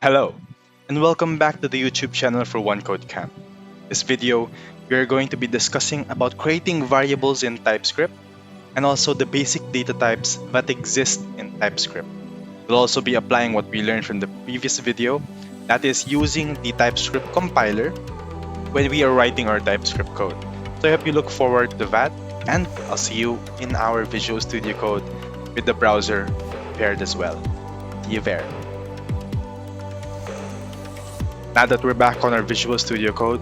Hello, and welcome back to the YouTube channel for One Code Camp. This video, we are going to be discussing about creating variables in TypeScript and also the basic data types that exist in TypeScript. We'll also be applying what we learned from the previous video, that is using the TypeScript compiler when we are writing our TypeScript code. So I hope you look forward to that, and I'll see you in our Visual Studio Code with the browser prepared as well. See you there. Now that we're back on our Visual Studio Code,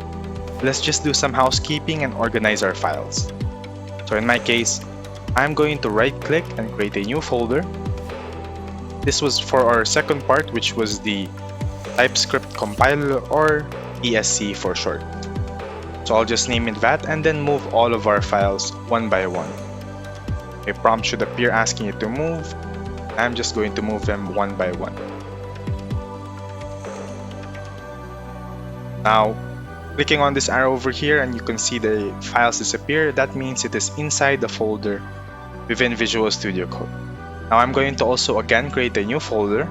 let's just do some housekeeping and organize our files. So in my case, I'm going to right-click and create a new folder. This was for our second part, which was the TypeScript compiler, or TSC for short. So I'll just name it that and then move all of our files one by one. A prompt should appear asking you to move. I'm just going to move them one by one. Now, clicking on this arrow over here and you can see the files disappear. That means it is inside the folder within Visual Studio Code. Now I'm going to also again create a new folder,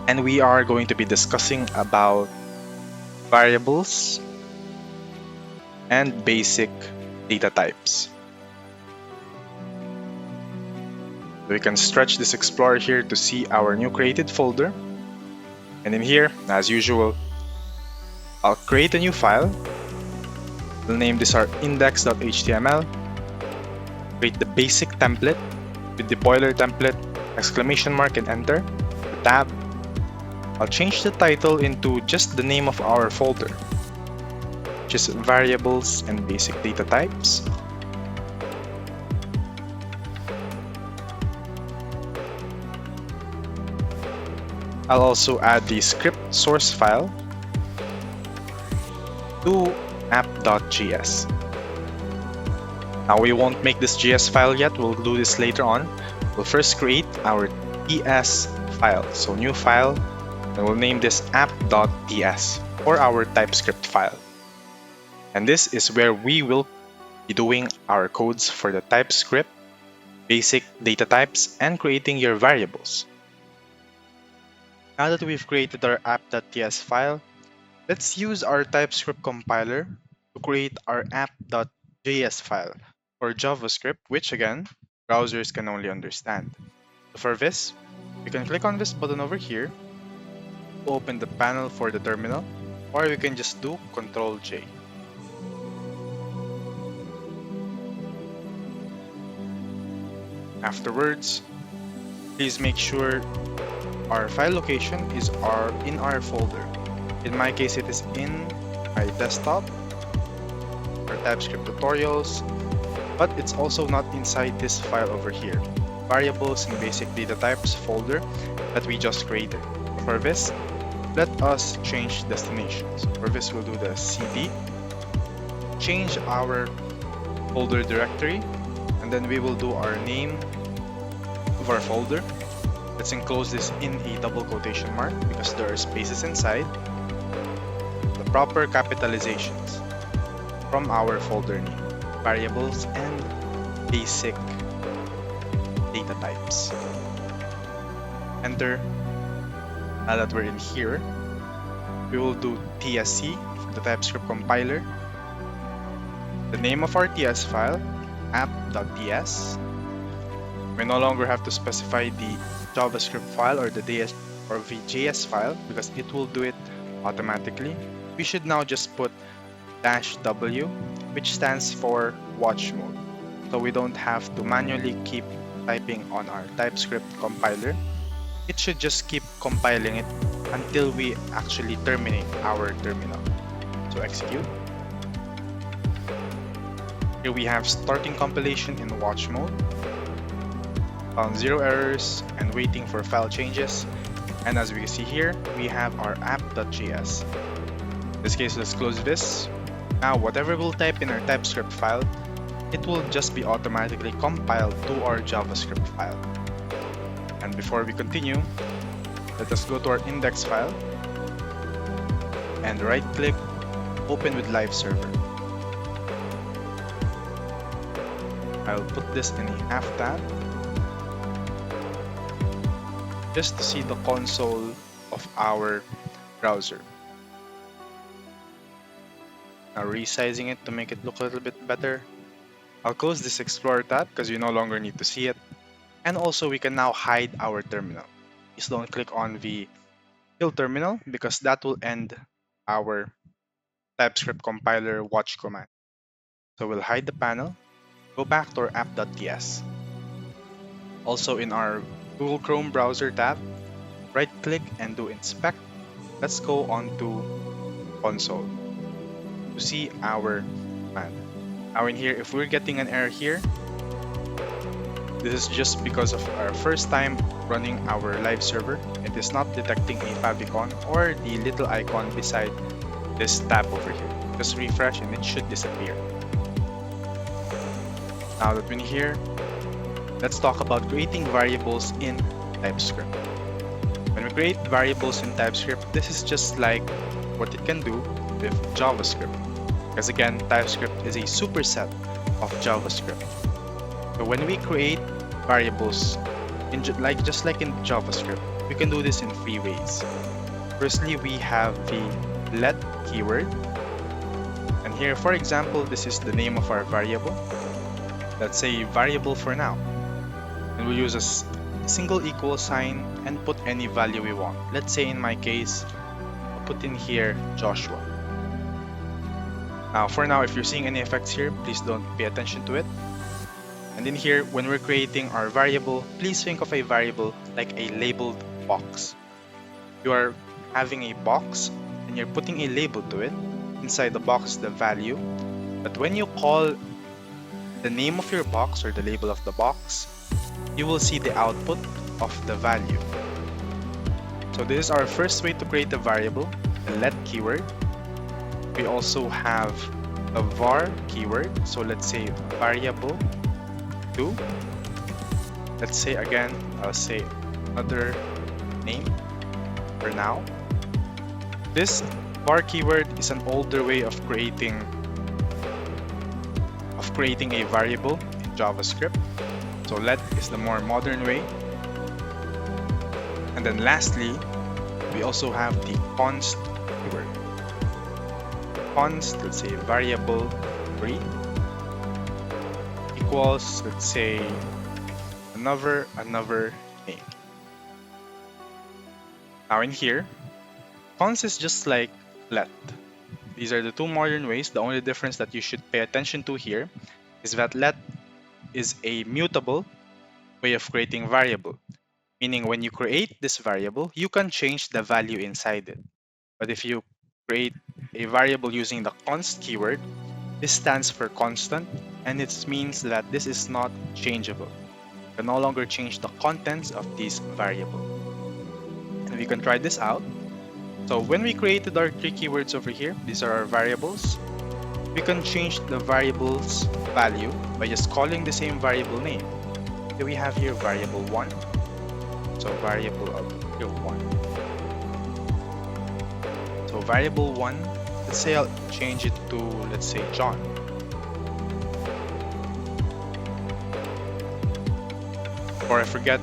and we are going to be discussing about variables and basic data types. We can stretch this Explorer here to see our new created folder. And in here, as usual, I'll create a new file. We'll name this our index.html. Create the basic template with the boiler template, exclamation mark and enter, the tab. I'll change the title into just the name of our folder, which is variables and basic data types. I'll also add the script source file to app.js. Now we won't make this JS file yet, we'll do this later on. We'll first create our TS file. So new file, and we'll name this app.ts, or our TypeScript file. And this is where we will be doing our codes for the TypeScript, basic data types, and creating your variables. Now that we've created our app.ts file, let's use our TypeScript compiler to create our app.js file for JavaScript, which again, browsers can only understand. So for this, we can click on this button over here to open the panel for the terminal, or we can just do Ctrl-J. Afterwards, please make sure our file location is in our folder. In my case, it is in my desktop for TypeScript tutorials, but it's also not inside this file over here, variables and basic data types folder that we just created. For this, let us change destinations. For this, we'll do the cd, change our folder directory, and then we will do our name of our folder. Let's enclose this in a double quotation mark because there are spaces inside. Proper capitalizations from our folder name, variables and basic data types. Enter. Now that we're in here, we will do TSC, the TypeScript compiler, the name of our TS file, app.ts. We no longer have to specify the JavaScript file or the JS file because it will do it automatically. We should now just put -w, which stands for watch mode. So we don't have to manually keep typing on our TypeScript compiler. It should just keep compiling it until we actually terminate our terminal. So execute. Here we have starting compilation in watch mode. Found 0 errors and waiting for file changes. And as we can see here, we have our app.js. In this case, let's close this. Now, whatever we'll type in our TypeScript file, it will just be automatically compiled to our JavaScript file. And before we continue, let us go to our index file and right-click, open with live server. I'll put this in a half tab just to see the console of of our browser. Now resizing it to make it look a little bit better. I'll close this Explorer tab because we no longer need to see it. And also we can now hide our terminal. Please don't click on the kill terminal because that will end our Typescript compiler watch command. So we'll hide the panel, go back to our app.ts. Also in our Google Chrome browser tab, right click and do inspect. Let's go on to console to see our command. Now in here, if we're getting an error here, this is just because of our first time running our live server. It is not detecting a favicon or the little icon beside this tab over here. Just refresh and it should disappear. Now that we're here, let's talk about creating variables in Typescript. When we create variables in Typescript, this is just like what it can do with JavaScript. Because again, Typescript is a superset of JavaScript. So when we create variables, just like in JavaScript, we can do this in three ways. Firstly, we have the let keyword. And here, for example, this is the name of our variable. Let's say variable for now. And we'll use a single equal sign and put any value we want. Let's say in my case, I'll put in here Joshua. Now for now, if you're seeing any effects here, please don't pay attention to it. And in here, when we're creating our variable, please think of a variable like a labeled box. You are having a box and you're putting a label to it. Inside the box, the value. But when you call the name of your box or the label of the box, you will see the output of the value. So this is our first way to create a variable, the let keyword. We also have a var keyword. So let's say variable 2. Let's say again, I'll say another name for now. This var keyword is an older way of creating a variable in JavaScript. So let is the more modern way. And then lastly, we also have the const keyword. Const, let's say variable 3 equals, let's say another name. Now in here, const is just like let. These are the two modern ways. The only difference that you should pay attention to here is that let is a mutable way of creating variable. Meaning when you create this variable, you can change the value inside it. But if you create a variable using the const keyword, this stands for constant, and it means that this is not changeable. You can no longer change the contents of this variable. And we can try this out. So when we created our three keywords over here, these are our variables. We can change the variable's value by just calling the same variable name. So we have here variable 1. So variable of here 1. So variable 1, let's say I'll change it to, let's say, John. Or I forget,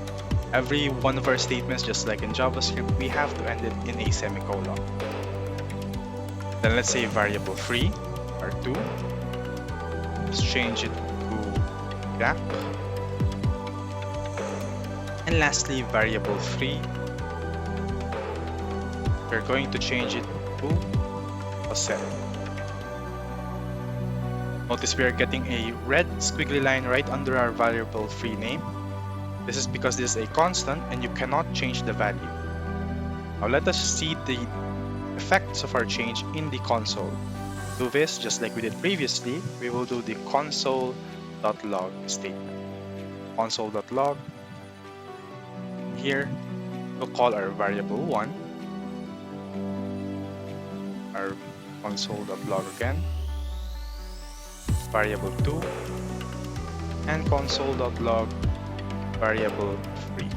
every one of our statements, just like in JavaScript, we have to end it in a semicolon. Then let's say variable 3 or 2. Let's change it to Jack. And lastly, variable 3, we're going to change it to Jose. Notice we are getting a red squiggly line right under our variable 3 name. This is because this is a constant and you cannot change the value. Now let us see the effects of our change in the console. To do this, just like we did previously, we will do the console.log statement. Console.log. Here, we'll call our variable 1, our console.log again, variable 2, and console.log variable 3.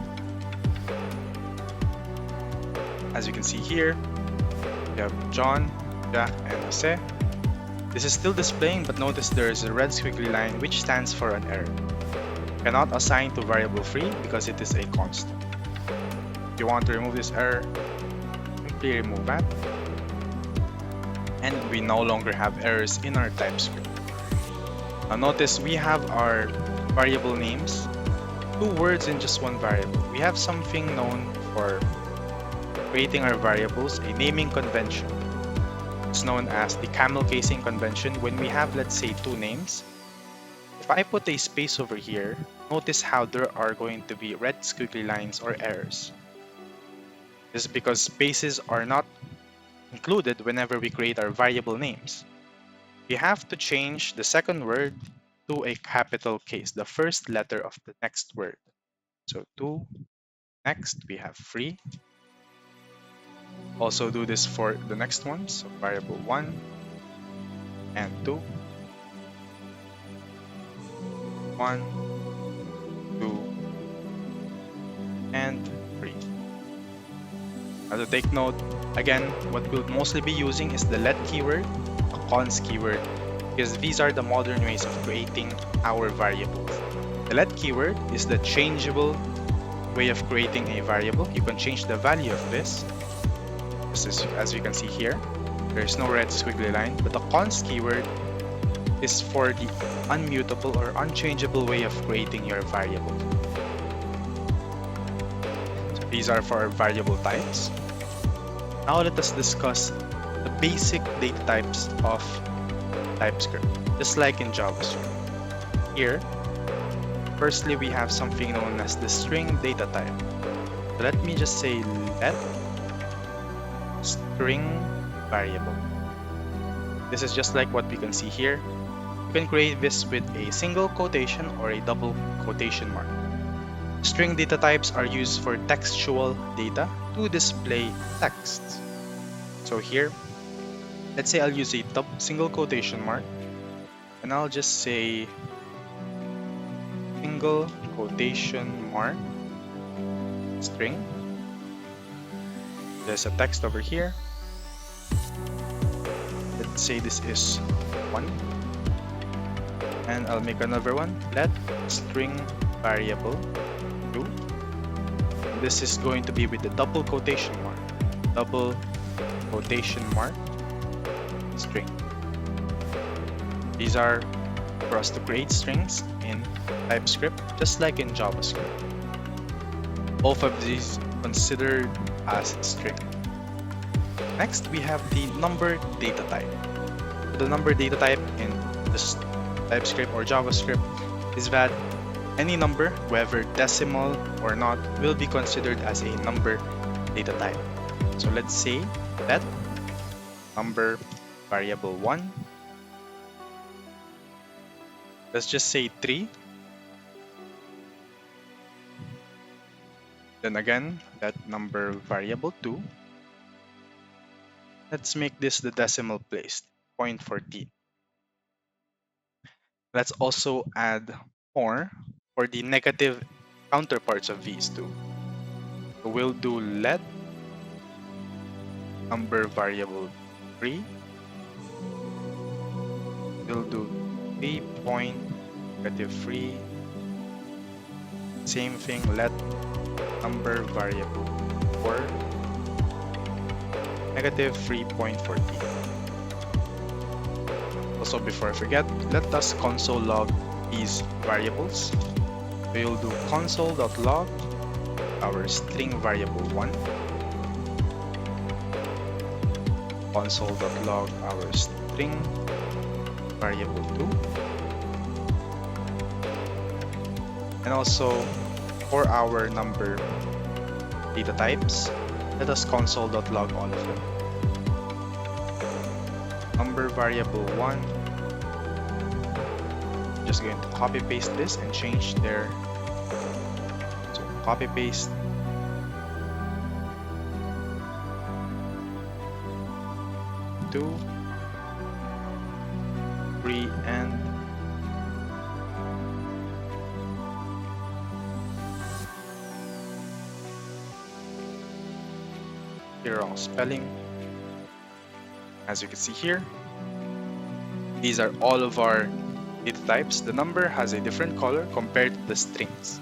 As you can see here, we have John, Jack, and Jose. This is still displaying, but notice there is a red squiggly line which stands for an error. Cannot assign to variable 3 because it is a constant. If you want to remove this error, simply remove that. And we no longer have errors in our TypeScript. Now notice we have our variable names, 2 words in just one variable. We have something known for creating our variables, a naming convention. It's known as the camel casing convention. When we have, let's say, 2 names, if I put a space over here, notice how there are going to be red squiggly lines or errors. This is because spaces are not included whenever we create our variable names. We have to change the second word to a capital case, the first letter of the next word. So 2, next we have 3. Also do this for the next one, so variable 1 and 2. 1, 2, and 3. Now to take note, again, what we'll mostly be using is the let keyword, the cons keyword, because these are the modern ways of creating our variables. The let keyword is the changeable way of creating a variable. You can change the value of this. This is, as you can see here, there's no red squiggly line, but the cons keyword is for the unmutable or unchangeable way of creating your variable. So these are for our variable types. Now let us discuss the basic data types of TypeScript, just like in JavaScript. Here, firstly, we have something known as the string data type. So let me just say let string variable. This is just like what we can see here. You can create this with a single quotation or a double quotation mark. String data types are used for textual data to display text. So here, let's say I'll use a single quotation mark, and I'll just say single quotation mark string. There's a text over here. Let's say this is 1, and I'll make another one. Let string variable 2. This is going to be with the double quotation mark. Double quotation mark string. These are for us to create strings in TypeScript, just like in JavaScript. Both of these considered as string. Next, we have the number data type. The number data type in this TypeScript or JavaScript is that any number, whether decimal or not, will be considered as a number data type. So let's say that number variable 1. Let's just say 3. Then again, that number variable 2. Let's make this the decimal place, 0.14. Let's also add more for the negative counterparts of these two. So we'll do let number variable 3. We'll do 3.3. Same thing, let number variable 4. Negative 3.14. Also, before I forget, let us console log these variables. We'll do console.log our string variable 1, console.log our string variable 2, and also for our number data types, let us console.log all of them. Number variable 1, just going to copy paste this and change there. So copy paste. Two, 3, and here wrong spelling. As you can see here, these are all of our data types. The number has a different color compared to the strings.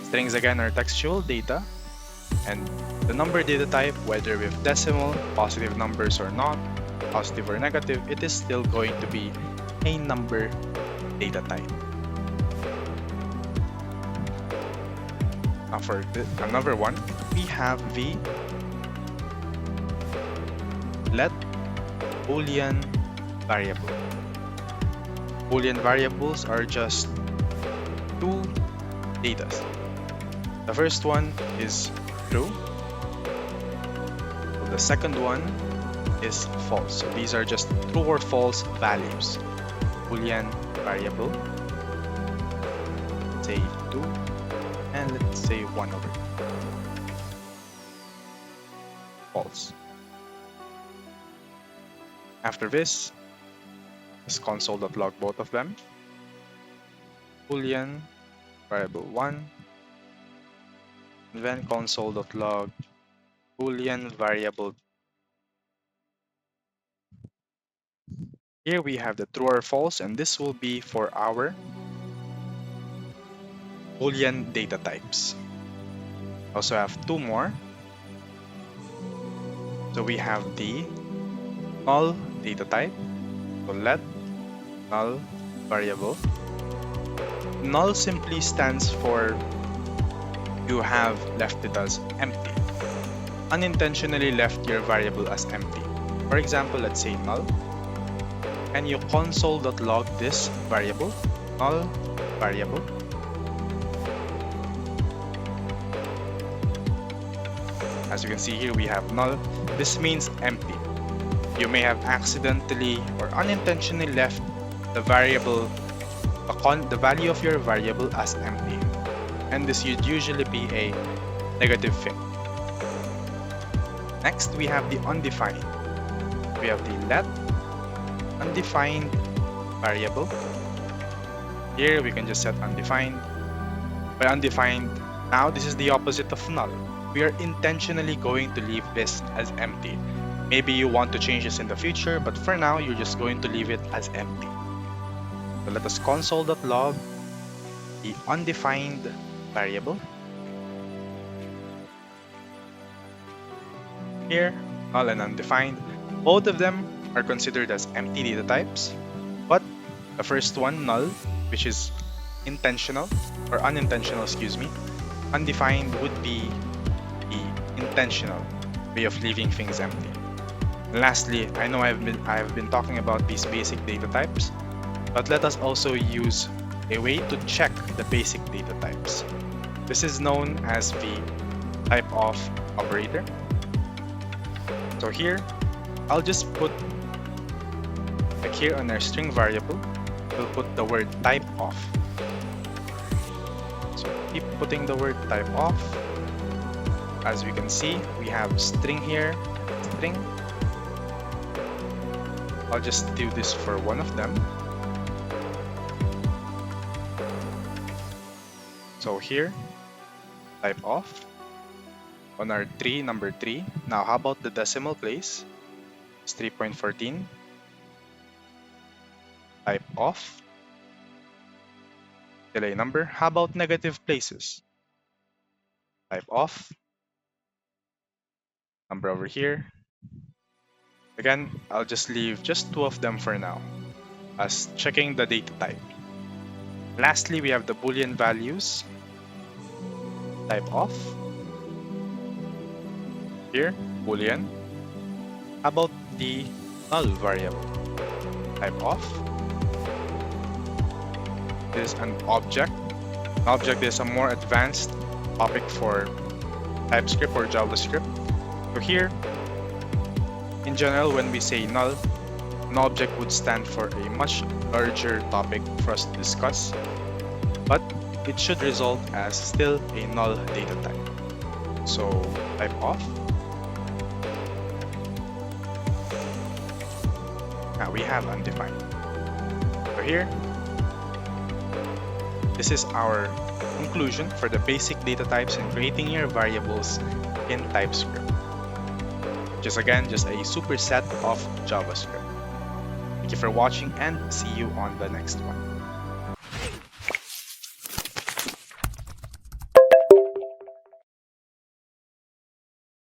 Strings again are textual data, and the number data type, whether with decimal, positive numbers or not, positive or negative, it is still going to be a number data type. Now for another one, we have the let Boolean variable. Boolean variables are just two data. The first one is true. The second one is false. So these are just true or false values. Boolean variable, say 2, and let's say 1 over 2. False. After this, let's console.log both of them. Boolean variable 1, and then console.log Boolean variable. Here we have the true or false, and this will be for our Boolean data types. Also have two more. So we have the null data type. So let null variable. Null simply stands for you have left it as empty. Unintentionally left your variable as empty. For example, let's say null, and you console.log this variable, null variable. As you can see here, we have null. This means empty. You may have accidentally or unintentionally left the variable, the value of your variable as empty. And this would usually be a negative thing. Next, we have the undefined. We have the let undefined variable. Here we can just set undefined. By undefined, now this is the opposite of null. We are intentionally going to leave this as empty. Maybe you want to change this in the future, but for now you're just going to leave it as empty. So let us console.log the undefined variable. Here, null and undefined, both of them are considered as empty data types, but the first one, null, which is intentional or unintentional, undefined would be the intentional way of leaving things empty. And lastly, I know I've been talking about these basic data types, but let us also use a way to check the basic data types. This is known as the typeof operator. So here, I'll just put, like here on our string variable, we'll put the word typeof. So keep putting the word typeof. As we can see, we have string here, string. I'll just do this for one of them. So here, typeof on our number 3. Now, how about the decimal place? It's 3.14. Typeof delay number. How about negative places? Typeof number over here. Again, I'll just leave just 2 of them for now as checking the data type. Lastly, we have the Boolean values. Typeof. Here, Boolean. How about the null variable? Typeof. This is an object. An object is a more advanced topic for TypeScript or JavaScript. So here, in general, when we say null, an object would stand for a much larger topic for us to discuss, but it should result as still a null data type. So typeof. Now we have undefined. So here, this is our conclusion for the basic data types and creating your variables in TypeScript. Which is again just a superset of JavaScript. Thank you for watching and see you on the next one.